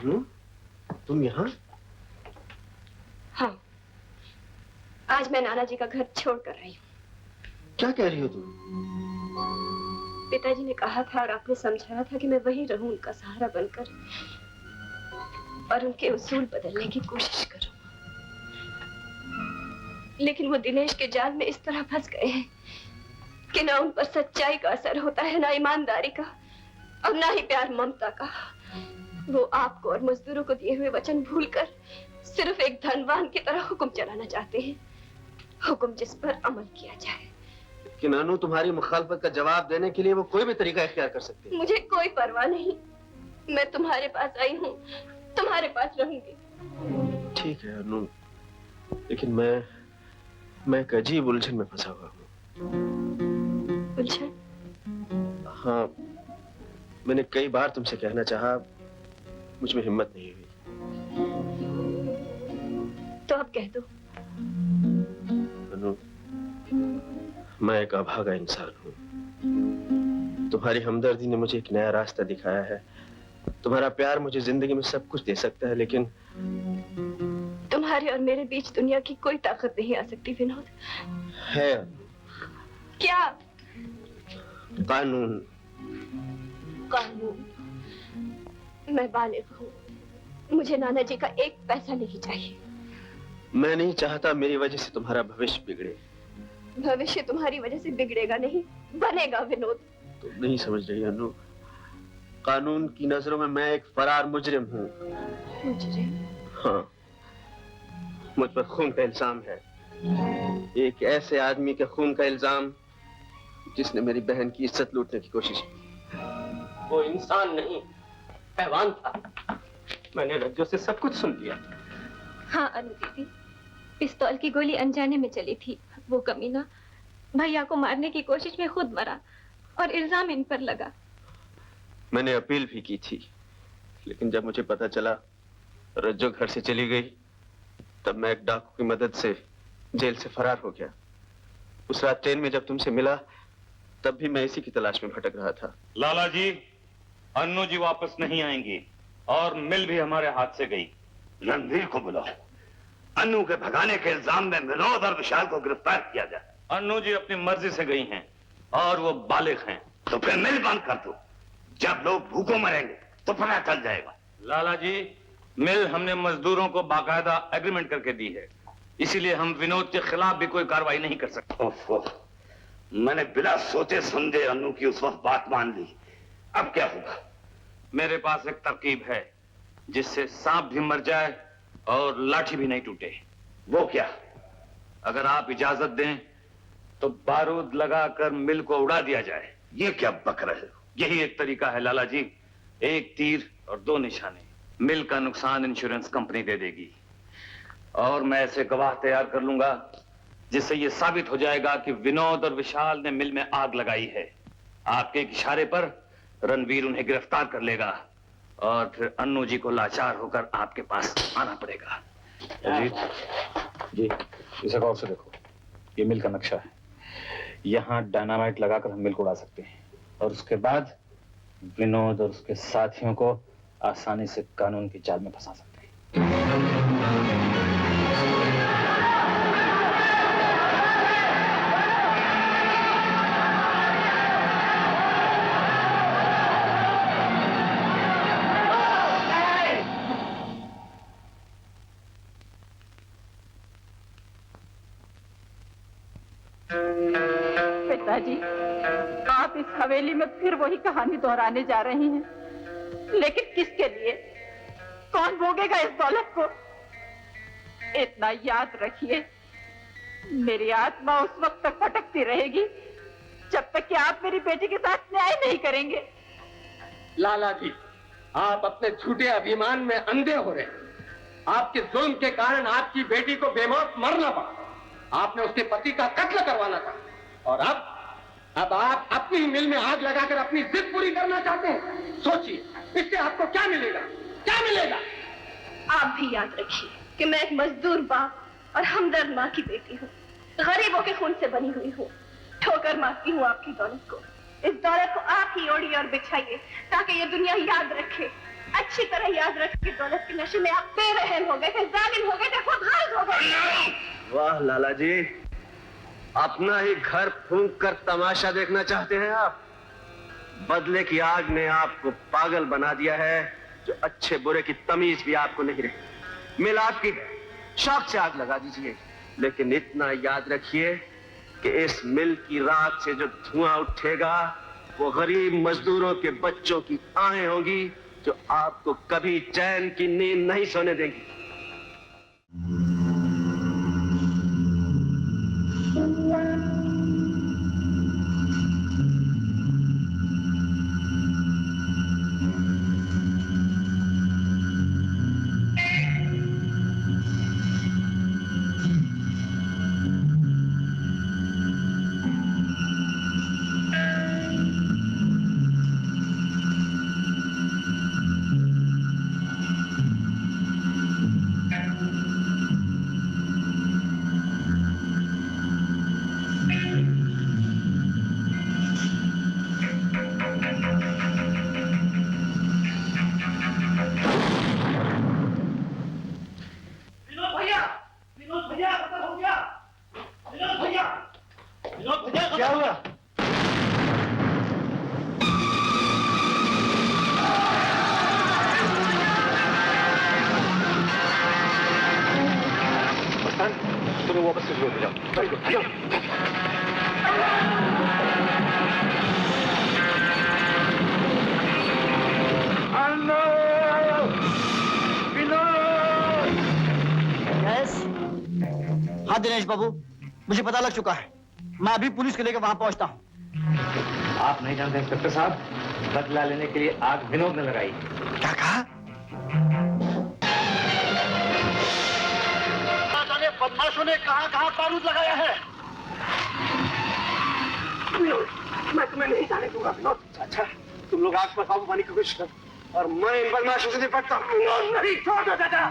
तुम यहाँ? हाँ, आज मैं नाना जी का घर छोड़ कर आई हूँ। क्या कह रही हो तुम? पिताजी ने कहा था और आपने समझाया था कि मैं वहीं रहूं उनका सहारा बनकर और उनके उसूल बदलने की कोशिश करूं। लेकिन वो दिनेश के जाल में इस तरह फंस गए हैं कि ना उन पर सच्चाई का असर होता है, ना ईमानदारी का और ना ही प्यार ममता का। वो आपको और मजदूरों को दिए हुए वचन भूलकर सिर्फ एक धनवान की तरह हुक्म चलाना चाहते हैं, हुक्म जिस पर अमल किया जाए। लेकिन अनु, तुम्हारी मुखालफत का जवाब देने के लिए वो कोई भी तरीका इख्तियार कर सकते हैं। मुझे कोई परवाह नहीं, मैं तुम्हारे पास आई हूँ, तुम्हारे पास रहूंगी। ठीक है अनु, लेकिन मैं एक अजीब उलझन में फंसा हुआ हूँ। उलझन? हाँ, मैंने कई बार तुमसे कहना चाहा, मुझ में हिम्मत नहीं हुई। तो अब कह दो। अनु, मैं एक अभागा इंसान हूँ। तुम्हारी हमदर्दी ने मुझे एक नया रास्ता दिखाया है। तुम्हारा प्यार मुझे जिंदगी में सब कुछ दे सकता है, लेकिन तुम्हारे और मेरे बीच दुनिया की कोई ताकत नहीं आ सकती विनोद। है। क्या? कानून। कानून? मैं बालिग हूँ, मुझे नाना जी का एक पैसा नहीं चाहिए। मैं नहीं चाहता मेरी वजह से तुम्हारा भविष्य बिगड़े। भविष्य तुम्हारी वजह से बिगड़ेगा नहीं, बनेगा विनोद। तुम नहीं समझ रही अनु, कानून की नजरों में मैं एक फरार मुजरिम हूँ। मुजरिम? हाँ, मुझ पर खून का इल्जाम है। एक ऐसे आदमी के खून का इल्जाम जिसने मेरी बहन की इज्जत लूटने की कोशिश की। वो इंसान नहीं, हैवान था। मैंने रज्जो से सब कुछ सुन लिया। हाँ अनु दीदी, पिस्तौल की गोली अनजाने में चली थी। वो कमीना भैया को मारने की कोशिश में खुद मरा और इल्जाम इन पर लगा। मैंने अपील भी की थी, लेकिन जब मुझे पता चला रज्जो घर से चली गई, तब मैं एक डाकू की मदद से जेल से फरार हो गया। उस रात ट्रेन में जब तुमसे मिला, तब भी मैं इसी की तलाश में भटक रहा था। लाला जी, अन्नू जी वापस नहीं आएंगी और मिल भी हमारे हाथ से गई। रणवीर को बुलाओ, अन्नू के भगाने के इल्जाम में विनोद और विशाल को गिरफ्तार किया जाए। अन्नू जी अपनी मर्जी से गई हैं और वो बालिग हैं। तो फिर मिल बंद कर दो, जब लोग भूखों मरेंगे तो पता चल जाएगा। लाला जी, मिल हमने मजदूरों को बाकायदा एग्रीमेंट करके दी है, इसीलिए हम विनोद के खिलाफ भी कोई कार्रवाई नहीं कर सकते। मैंने बिना सोचे समझे अन्नू की उस वक्त बात मान ली, अब क्या होगा? मेरे पास एक तरकीब है जिससे सांप भी मर जाए और लाठी भी नहीं टूटे। वो क्या? अगर आप इजाजत दें तो बारूद लगाकर मिल को उड़ा दिया जाए। ये क्या बक रहे हो? यही एक तरीका है लाला जी, एक तीर और दो निशाने। मिल का नुकसान इंश्योरेंस कंपनी दे देगी और मैं ऐसे गवाह तैयार कर लूंगा जिससे यह साबित हो जाएगा कि विनोद और विशाल ने मिल में आग लगाई है। आपके एक इशारे पर रणवीर उन्हें गिरफ्तार कर लेगा और फिर अन्नू जी को लाचार होकर आपके पास आना पड़ेगा। जी, इसे गौर से देखो, ये मिल का नक्शा है। यहाँ डायनामाइट लगाकर हम मिल को उड़ा सकते हैं और उसके बाद विनोद और उसके साथियों को आसानी से कानून की जाल में फंसा सकते हैं। पिताजी, आप इस हवेली में फिर वही कहानी दोहराने जा रही हैं, लेकिन किसके लिए? कौन भोगेगा इस दौलत को? इतना याद रखिए, मेरी आत्मा उस वक्त तक भटकती रहेगी जब तक कि आप मेरी बेटी के साथ न्याय नहीं करेंगे। लाला जी, आप अपने झूठे अभिमान में अंधे हो रहे हैं। आपके जुल्म के कारण आपकी बेटी को बेमौत मरना पड़ा। आपने उसके पति का कत्ल करवाना था और अब आप अपनी मिल में आग लगाकर अपनी जिद पूरी करना चाहते हैं। सोचिए, इससे आपको क्या मिलेगा? क्या मिलेगा? आप भी याद रखिए कि मैं एक मजदूर बाप और हमदर्द माँ की बेटी हूँ, गरीबों के खून से बनी हुई हूँ। ठोकर मारती हूँ आपकी दौलत को। इस दौलत को आप ही ओढ़िए और बिछाइए ताकि ये दुनिया याद रखे अच्छी तरह याद रख के दौलत के नशे में आप बेरहम हो गए थे, जालिम हो गए थे, खुदगर्ज हो गए। वाह लाला जी, अपना ही घर फूंक कर तमाशा देखना चाहते हैं आप? बदले की आग ने आपको पागल बना दिया है, जो अच्छे बुरे की तमीज भी आपको नहीं रही। मिल आपकी है, शौक से आग लगा दीजिए, लेकिन इतना याद रखिए कि इस मिल की राख से जो धुआं उठेगा वो गरीब मजदूरों के बच्चों की आहें होंगी, जो आपको कभी चैन की नींद नहीं सोने देंगी। क्या हुआ? तुम वापस से शुरू हो जाओ। हाँ दिनेश बाबू, मुझे पता लग चुका है। मैं अभी पुलिस को लेकर वहां पहुंचता हूँ। आप नहीं जानते इंस्पेक्टर साहब, बदला लेने के लिए आग विनोद ने लगाई। क्या कहा? बदमाशों ने कहां बारूद लगाया है? विनोद, मैं तुम्हें नहीं जाने दूंगा विनोद। अच्छा, तुम लोग आग पर काबू पाने की कोशिश करो और मैं इन बदमाशों से निपटता हूँ। नहीं, छोड़ दो चाचा।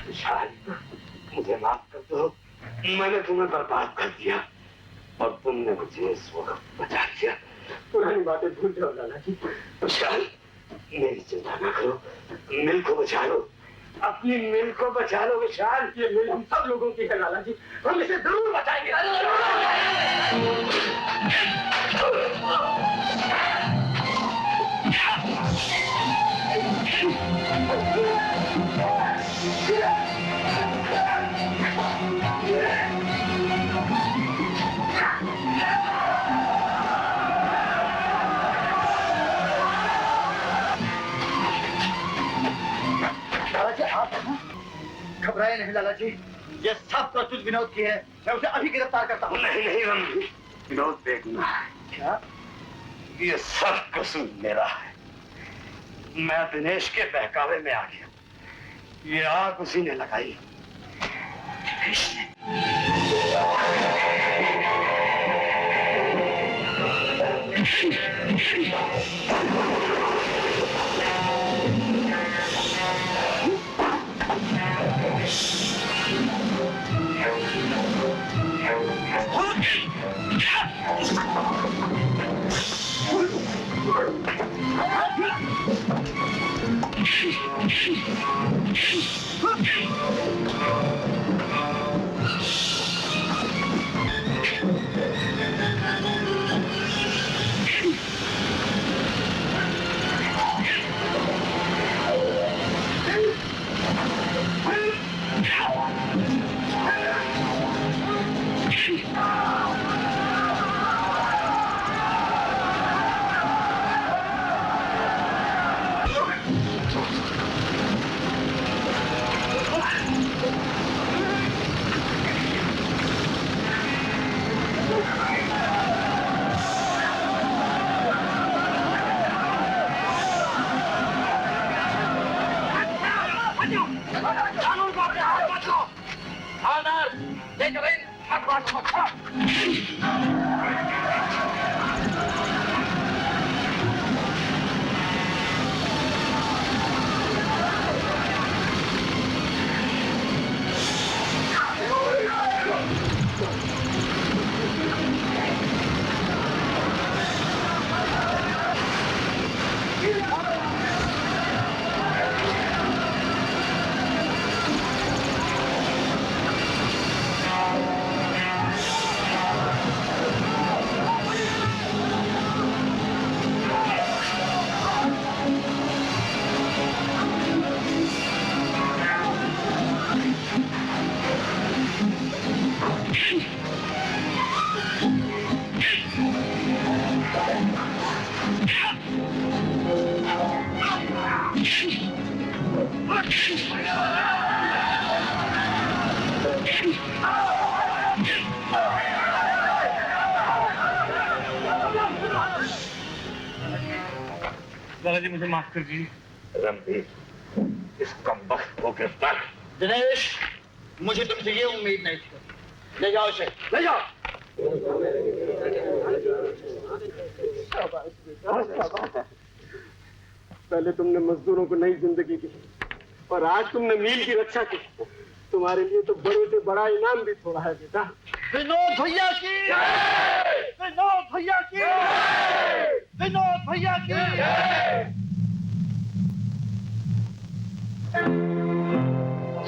विशाल, मुझे माफ कर दो। मैंने तुम्हें बर्बाद कर दिया और तुमने मुझे इस वक्त बचा दिया। पुरानी बातें भूल जाओ लाला जी। विशाल, मेरी चिंता ना करो, मिल को बचा लो, अपनी मिल को बचा लो। विशाल, ये मिल हम सब लोगों की है लाला जी, हम इसे जरूर बचाएंगे। घबराए नहीं लाला जी, ये सब करतूत विनोद की है। मैं उसे अभी गिरफ्तार करता हूँ। नहीं नहीं रणधीर, विनोद देखना। क्या? ये सब कसूर मेरा है। मैं दिनेश के बहकावे में आ गया। ये आग उसी ने लगाई। दिनेश ने। लाला जी मुझे माफ कर दीजिए। रणधीर, इस कमबख्त को गिरफ्तार। दिनेश, मुझे तुमसे ये उम्मीद नहीं थी। ले जाओ इसे, ले जाओ। पहले तुमने मजदूरों को नई जिंदगी दी और आज तुमने मील की रक्षा की। तुम्हारे लिए तो बड़े से बड़ा इनाम भी थोड़ा है बेटा। विनोद भैया की, विनोद भैया की, विनोद भैया की।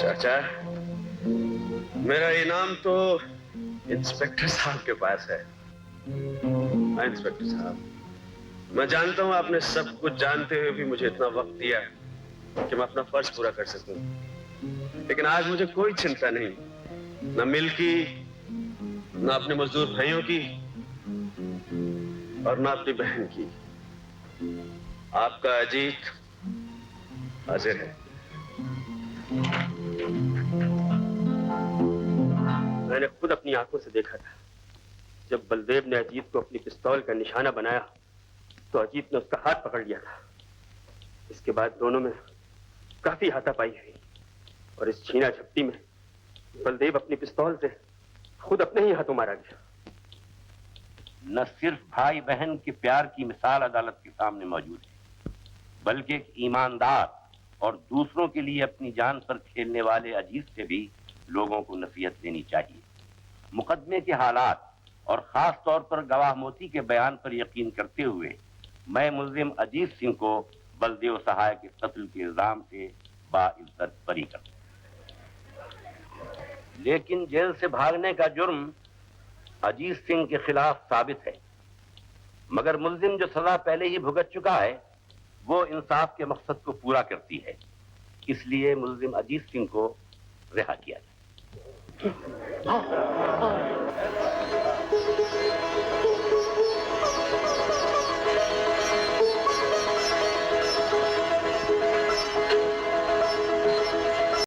चाचा, मेरा इनाम तो इंस्पेक्टर साहब के पास है। हाँ इंस्पेक्टर साहब, मैं जानता हूँ आपने सब कुछ जानते हुए भी मुझे इतना वक्त दिया कि मैं अपना फर्ज पूरा कर सकूं। लेकिन आज मुझे कोई चिंता नहीं, न मिल की, न अपने मजदूर भाइयों की और न अपनी बहन की। आपका अजीत हाजिर है। मैंने खुद अपनी आंखों से देखा था जब बलदेव ने अजीत को अपनी पिस्तौल का निशाना बनाया तो अजीत ने उसका हाथ पकड़ लिया था। इसके बाद दोनों में काफी हाथापाई हुई और इस छीना झपटी में बलदेव अपनी पिस्तौल से खुद अपने ही हाथों मारा गया। न सिर्फ भाई बहन के प्यार की मिसाल अदालत के सामने मौजूद है, बल्कि एक ईमानदार और दूसरों के लिए अपनी जान पर खेलने वाले अजीत से भी लोगों को नसीहत देनी चाहिए। मुकदमे के हालात और खास तौर पर गवाह मोती के बयान पर यकीन करते हुए मैं मुल्जिम अजीत सिंह को बलदेव सहाय के कत्ल के इल्जाम से बाइज्जत बरी करता हूं। लेकिन जेल से भागने का जुर्म अजीत सिंह के खिलाफ साबित है, मगर मुल्जिम जो सजा पहले ही भुगत चुका है वो इंसाफ के मकसद को पूरा करती है। इसलिए मुल्जिम अजीत सिंह को रिहा किया जाए।